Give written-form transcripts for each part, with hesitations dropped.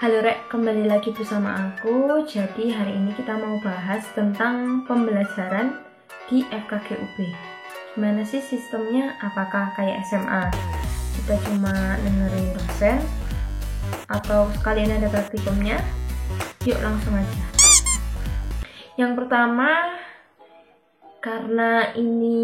Halo Rek, kembali lagi bersama aku. Jadi hari ini kita mau bahas tentang pembelajaran di FKG UB. Gimana sih sistemnya? Apakah kayak SMA? Kita cuma dengerin dosen atau sekalian ada praktikumnya? Yuk langsung aja. Yang pertama, karena ini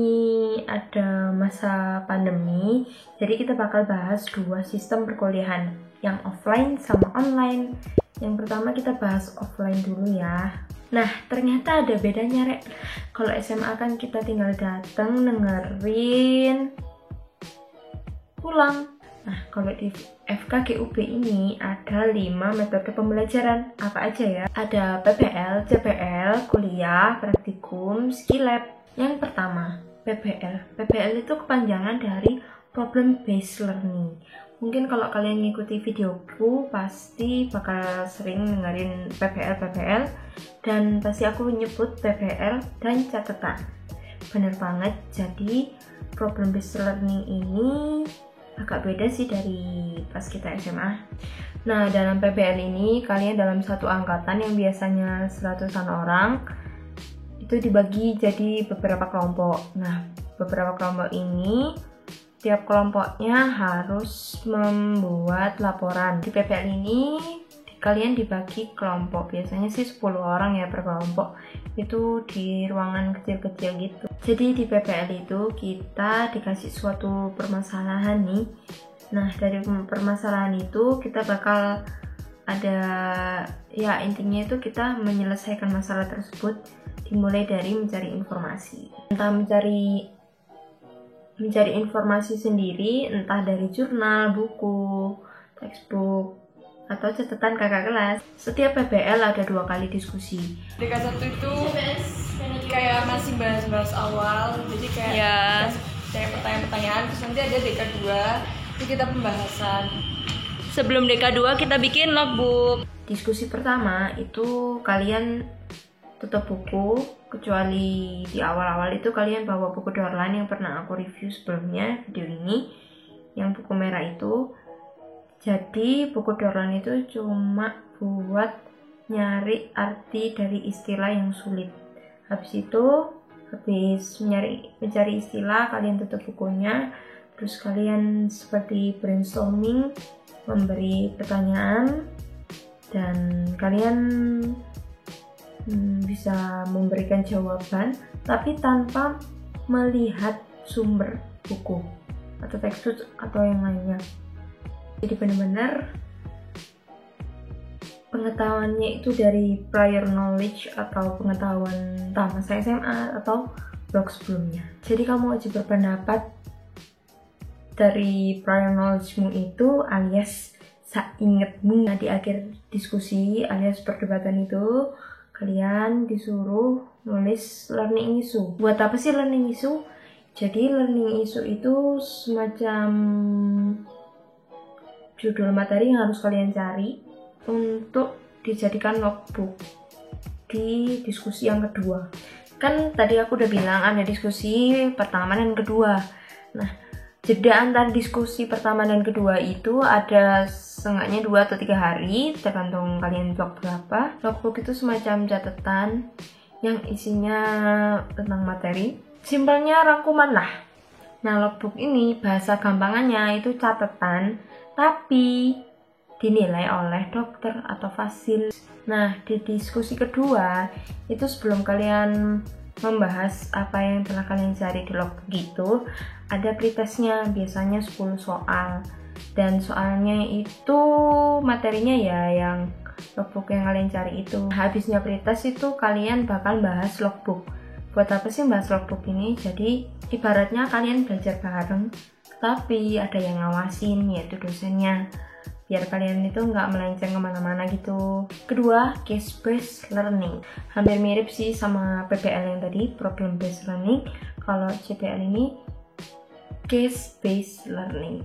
ada masa pandemi, jadi kita bakal bahas dua sistem perkuliahan, yang offline sama online. Yang pertama kita bahas offline dulu ya. Nah, ternyata ada bedanya, Rek. Kalau SMA kan kita tinggal datang, dengerin, pulang. Nah, kalau di FKG UB ini ada 5 metode pembelajaran. Apa aja ya? Ada PBL, CPL, kuliah, praktikum, skill lab. Yang pertama, PBL. PBL itu kepanjangan dari Problem Based Learning. Mungkin kalau kalian ngikuti videoku pasti bakal sering dengerin PBL, dan pasti aku nyebut PBL dan catatan. Bener banget, jadi Problem Based Learning ini agak beda sih dari pas kita SMA. Nah, dalam PBL ini kalian dalam satu angkatan yang biasanya 100-an orang itu dibagi jadi beberapa kelompok. Nah, beberapa kelompok ini tiap kelompoknya harus membuat laporan. Di PBL ini kalian dibagi kelompok, biasanya sih 10 orang ya per kelompok, itu di ruangan kecil-kecil gitu. Jadi di PBL itu kita dikasih suatu permasalahan nih. Nah, dari permasalahan itu kita bakal ada, ya intinya itu kita menyelesaikan masalah tersebut dimulai dari mencari informasi. Entah mencari informasi sendiri, entah dari jurnal, buku, textbook, atau catatan kakak kelas. Setiap PBL ada 2 kali diskusi. DK1 itu kayak masih bahas-bahas awal, jadi kayak pertanyaan-pertanyaan, terus nanti ada DK2 itu kita pembahasan. Sebelum DK2 kita bikin logbook. Diskusi pertama itu kalian tutup buku, kecuali di awal-awal itu kalian bawa buku Dorlan yang pernah aku review sebelumnya, video ini, yang buku merah itu. Jadi buku Dorlan itu cuma buat nyari arti dari istilah yang sulit. Habis mencari istilah, kalian tutup bukunya, terus kalian seperti brainstorming, memberi pertanyaan, dan kalian bisa memberikan jawaban tapi tanpa melihat sumber buku atau tekstur atau yang lainnya. Jadi benar-benar pengetahuannya itu dari prior knowledge atau pengetahuan masa SMA atau blog sebelumnya. Jadi kamu wajib berpendapat dari prior knowledge-mu itu alias saingetmu. Nah, di akhir diskusi alias perdebatan itu kalian disuruh nulis learning issue. Buat apa sih learning issue? Jadi learning issue itu semacam judul materi yang harus kalian cari untuk dijadikan logbook di diskusi yang kedua. Kan tadi aku udah bilang ada diskusi pertama dan kedua. Nah, jeda antara diskusi pertama dan kedua itu ada setengahnya 2 atau 3 hari, tergantung kalian blog berapa. Logbook itu semacam catatan yang isinya tentang materi. Simpelnya rangkuman lah. Nah, logbook ini bahasa gampangannya itu catatan, tapi dinilai oleh dokter atau fasil. Nah, di diskusi kedua itu sebelum kalian membahas apa yang telah kalian cari di logbook itu, ada pretestnya, biasanya 10 soal. Dan soalnya itu materinya ya yang logbook yang kalian cari itu. Habisnya pretest itu kalian bakal bahas logbook. Buat apa sih bahas logbook ini? Jadi ibaratnya kalian belajar bareng, tapi ada yang ngawasin, yaitu dosennya, biar kalian itu nggak melenceng kemana-mana gitu. Kedua, case based learning. Hampir mirip sih sama PBL yang tadi, problem based learning. Kalau CPL ini case based learning.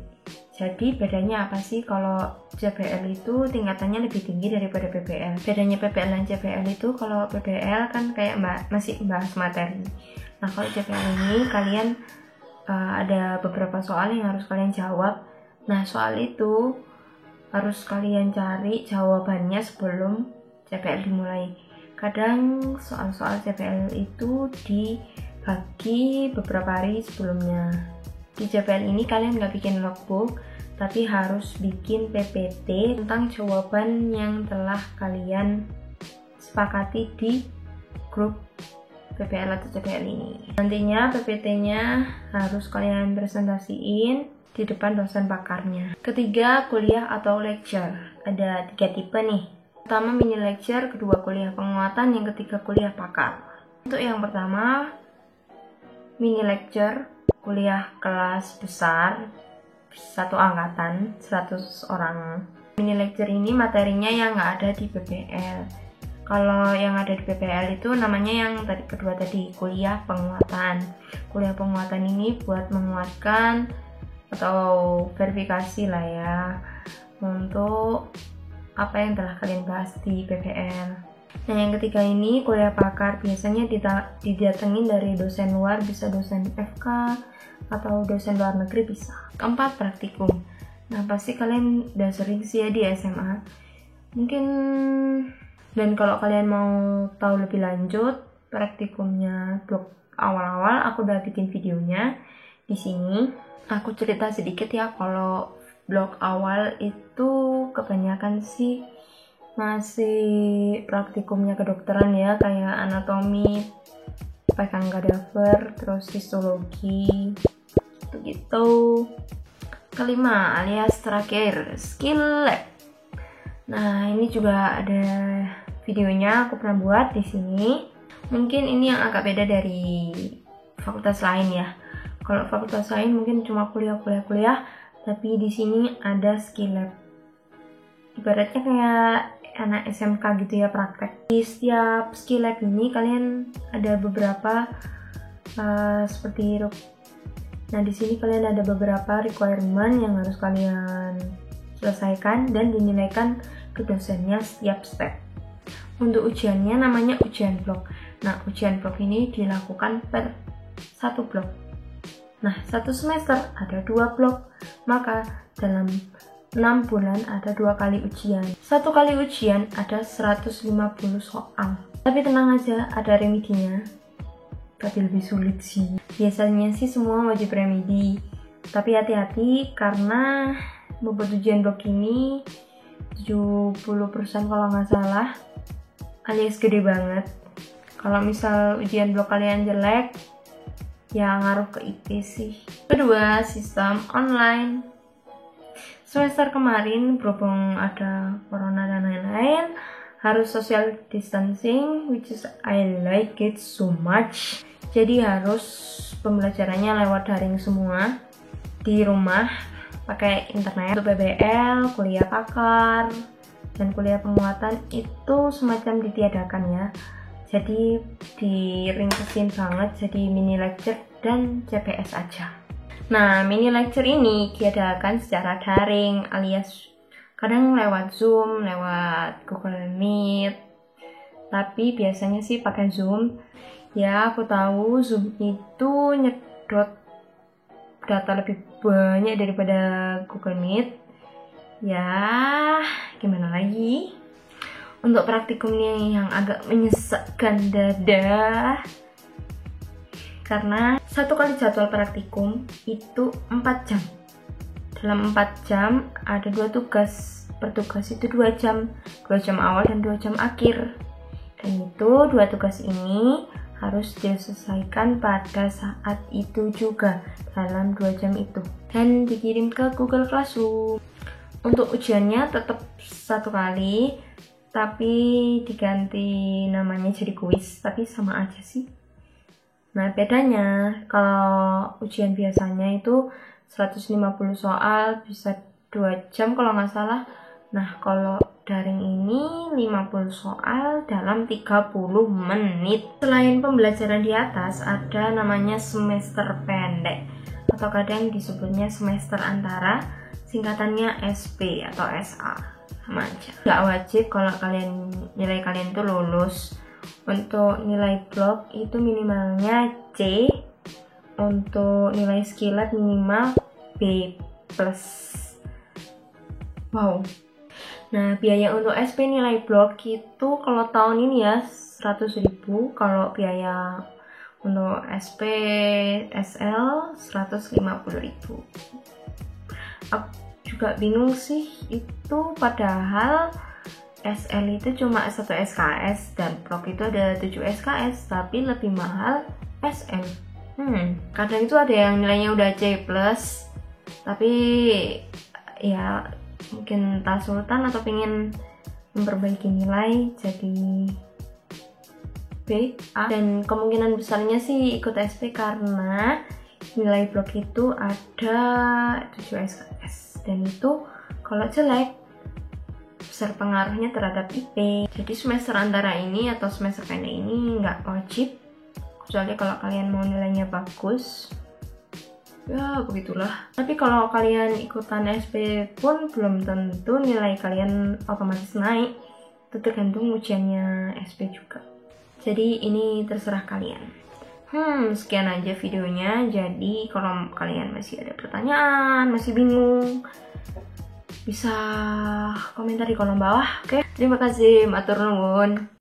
Jadi bedanya apa sih? Kalau CPL itu tingkatannya lebih tinggi daripada PBL. Bedanya PBL dan CPL itu, kalau PBL kan kayak masih bahas materi. Nah, kalau CPL ini kalian ada beberapa soal yang harus kalian jawab. Nah, soal itu harus kalian cari jawabannya sebelum CPL dimulai. Kadang soal-soal CPL itu dibagi beberapa hari sebelumnya. Di CPL ini kalian nggak bikin logbook, tapi harus bikin PPT tentang jawaban yang telah kalian sepakati di grup PPL atau CPL ini. Nantinya PPT-nya harus kalian presentasiin di depan dosen pakarnya. Ketiga, kuliah atau lecture. Ada 3 tipe nih. Pertama mini lecture, kedua kuliah penguatan, yang ketiga kuliah pakar. Untuk yang pertama, mini lecture, kuliah kelas besar, satu angkatan, 100 orang. Mini lecture ini materinya yang nggak ada di PPL. Kalau yang ada di PPL itu namanya yang kedua tadi, kuliah penguatan. Kuliah penguatan ini buat menguatkan atau verifikasi lah ya untuk apa yang telah kalian bahas di PPL. Nah, yang ketiga ini kuliah pakar, biasanya didatengin dari dosen luar, bisa dosen FK atau dosen luar negeri bisa. Keempat, praktikum. Nah, pasti kalian udah sering sih ya di SMA mungkin, dan kalau kalian mau tahu lebih lanjut praktikumnya blok awal-awal, aku udah bikin videonya di sini. Aku cerita sedikit ya, kalau blok awal itu kebanyakan sih masih praktikumnya kedokteran ya, kayak anatomi, pegang kadaver, terus histologi, gitu. Kelima, alias terakhir, skill lab. Nah, ini juga ada videonya, aku pernah buat di sini. Mungkin ini yang agak beda dari fakultas lain ya. Kalau fakultas lain mungkin cuma kuliah, tapi di sini ada skill lab. Ibaratnya kayak anak SMK gitu ya, praktek. Di setiap skill lab ini kalian ada beberapa seperti. Nah, di sini kalian ada beberapa requirement yang harus kalian selesaikan dan dinilaikan ke dosennya setiap step. Untuk ujiannya namanya ujian blok. Nah, ujian blok ini dilakukan per 1 blok. Nah, 1 semester ada 2 blok, maka dalam 6 bulan ada 2 kali ujian. 1 kali ujian ada 150 soal. Tapi tenang aja, ada remedinya. Tapi lebih sulit sih. Biasanya sih semua wajib remedi. Tapi hati-hati karena bobot ujian blok ini 70% kalau nggak salah, alias gede banget. Kalau misal ujian blok kalian jelek, ya ngaruh ke IP sih. Kedua, sistem online. Semester kemarin berhubung ada corona dan lain-lain, harus social distancing, which is I like it so much. Jadi harus pembelajarannya lewat daring semua di rumah pakai internet. Untuk PBL, kuliah pakar, dan kuliah penguatan itu semacam ditiadakan ya. Jadi diringkesin banget jadi mini lecture dan CPS aja. Nah, mini lecture ini diadakan secara daring alias kadang lewat Zoom, lewat Google Meet. Tapi biasanya sih pakai Zoom. Ya, aku tahu Zoom itu nyedot data lebih banyak daripada Google Meet. Ya, gimana lagi? Untuk praktikumnya yang agak menyesakkan dada, karena 1 kali jadwal praktikum itu 4 jam. Dalam 4 jam ada 2 tugas. Per tugas itu 2 jam. 2 jam awal dan 2 jam akhir. Dan itu 2 tugas ini harus diselesaikan pada saat itu juga, dalam 2 jam itu. Dan dikirim ke Google Classroom. Untuk ujiannya tetap 1 kali, tapi diganti namanya jadi kuis, tapi sama aja sih. Nah, bedanya kalau ujian biasanya itu 150 soal bisa 2 jam kalau nggak salah. Nah, kalau daring ini 50 soal dalam 30 menit. Selain pembelajaran di atas, ada namanya semester pendek atau kadang disebutnya semester antara, singkatannya SP atau SA. Sama aja. Nggak wajib kalau nilai kalian itu lulus. Untuk nilai blok itu minimalnya C, untuk nilai skill lab minimal B+. Wow, Nah, biaya untuk SP nilai blok itu kalau tahun ini ya 100.000, kalau biaya untuk SP SL 150.000. Aku juga bingung sih itu, padahal SL itu cuma 1 SKS dan blok itu ada 7 SKS, tapi lebih mahal SL. Kadang itu ada yang nilainya udah C+, tapi ya mungkin tak sultan atau pengen memperbaiki nilai jadi B, A, dan kemungkinan besarnya sih ikut SP karena nilai blok itu ada 7 SKS dan itu kalau jelek besar pengaruhnya terhadap IP. Jadi semester antara ini atau semester pendek ini nggak wajib, kecuali kalau kalian mau nilainya bagus. Ya begitulah. Tapi kalau kalian ikutan SP pun belum tentu nilai kalian otomatis naik. Itu tergantung ujiannya SP juga. Jadi ini terserah kalian. Sekian aja videonya. Jadi kalau kalian masih ada pertanyaan, masih bingung, bisa komentar di kolom bawah. Oke? Terima kasih, matur nuwun.